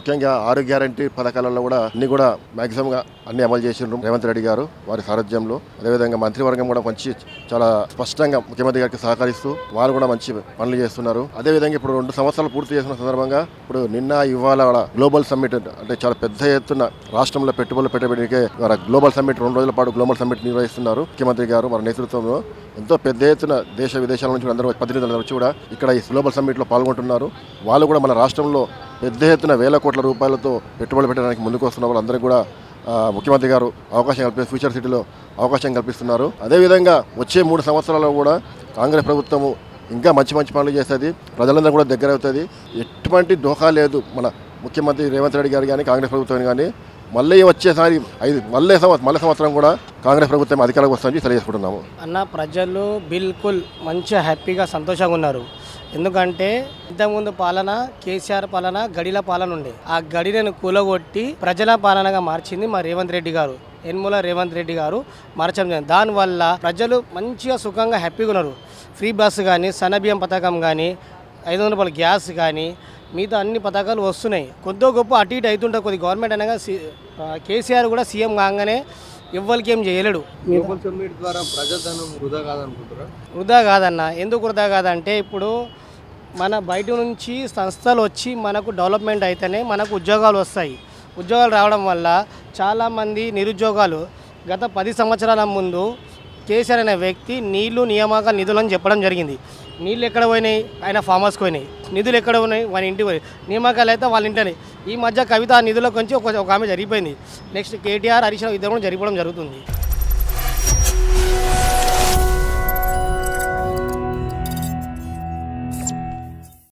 ముఖ్యంగా 6 గ్యారంటీ పథకాలలో కూడా అన్ని కూడా మ్యాక్సిమంగా అన్ని అమలు చేసిండ్రు రేవంత్ రెడ్డి గారు వారి సారథ్యంలో. అదేవిధంగా మంత్రివర్గం కూడా మంచి చాలా స్పష్టంగా ముఖ్యమంత్రి గారికి సహకరిస్తూ వాళ్ళు కూడా మంచి పనులు చేస్తున్నారు. అదేవిధంగా ఇప్పుడు 2 సంవత్సరాలు పూర్తి చేసిన సందర్భంగా ఇప్పుడు నిన్న ఇవాళ గ్లోబల్ సమ్మిట్ అంటే చాలా పెద్ద ఎత్తున రాష్ట్రంలో పెట్టుబడులు పెట్టబడికే గ్లోబల్ సమ్మిట్ 2 రోజుల పాటు గ్లోబల్ సమ్మిట్ నిర్వహిస్తున్నారు ముఖ్యమంత్రి గారు వారి నేతృత్వంలో. ఎంతో పెద్ద ఎత్తున దేశ విదేశాల నుంచి అందరూ ప్రతినిధులు వచ్చి కూడా ఇక్కడ ఈ గ్లోబల్ సమ్మిట్లో పాల్గొంటున్నారు. వాళ్ళు కూడా మన రాష్ట్రంలో పెద్ద ఎత్తున వేల కోట్ల రూపాయలతో పెట్టుబడులు పెట్టడానికి ముందుకు వస్తున్న వాళ్ళందరికీ కూడా ముఖ్యమంత్రి గారు అవకాశం ఫ్యూచర్ సిటీలో అవకాశం కల్పిస్తున్నారు. అదేవిధంగా వచ్చే 3 సంవత్సరాల్లో కూడా కాంగ్రెస్ ప్రభుత్వము ఇంకా మంచి పనులు చేస్తుంది, ప్రజలందరూ కూడా దగ్గర అవుతుంది. ఎటువంటి డోకా లేదు మన ముఖ్యమంత్రి రేవంత్ రెడ్డి గారు కానీ కాంగ్రెస్ ప్రభుత్వం కానీ. మళ్ళీ వచ్చేసారి మళ్ళీ సంవత్సరం కూడా కాంగ్రెస్ ప్రభుత్వం అధికారంలోకి వస్తుందని తెలియజేసుకుంటున్నాము. అన్న ప్రజలు బిల్కుల్ మంచిగా హ్యాపీగా సంతోషంగా ఉన్నారు. ఎందుకంటే ఇంతకుముందు పాలన కేసీఆర్ పాలన గడిల పాలన ఉండే, ఆ గడిలను కూలగొట్టి ప్రజల పాలనగా మార్చింది మా రేవంత్ రెడ్డి గారు, యనమల రేవంత్ రెడ్డి గారు మార్చడం జరిగింది. దానివల్ల ప్రజలు మంచిగా సుఖంగా హ్యాపీగా ఉన్నారు. ఫ్రీ బస్సు కానీ, సన్నబియ్యం పథకం కానీ, 500 రూపాయల గ్యాస్ కానీ, మిగతా అన్ని పథకాలు వస్తున్నాయి. కొద్దో గొప్ప అటు ఇటు అవుతుంటారు. కొద్ది గవర్నమెంట్ అనగా కేసీఆర్ కూడా సీఎం కాగానే ఎవ్వరికి ఏం చేయలేడు. ద్వారా ప్రజాధనం వృధా కాదన్న. ఎందుకు వృధా కాదంటే ఇప్పుడు మన బయట నుంచి సంస్థలు వచ్చి మనకు డెవలప్మెంట్ అయితేనే మనకు ఉద్యోగాలు వస్తాయి. ఉద్యోగాలు రావడం వల్ల చాలామంది నిరుద్యోగాలు గత 10 సంవత్సరాల ముందు కేసీఆర్ అనే వ్యక్తి నీళ్లు నియామకాలు నిధులని చెప్పడం జరిగింది. నీళ్ళు ఎక్కడ పోయినాయి? ఆయన ఫామ్ హౌస్కి పోయినాయి. నిధులు ఎక్కడ ఉన్నాయి? వాళ్ళ ఇంటికి పోయి. నియామకాలు అయితే వాళ్ళ ఇంటనే. ఈ మధ్య కవిత ఆ నిధుల కొంచెం ఒక ఆమె జరిగిపోయింది. నెక్స్ట్ కేటీఆర్ హరీష్ రావు ఇద్దరు కూడా జరిగిపోవడం జరుగుతుంది.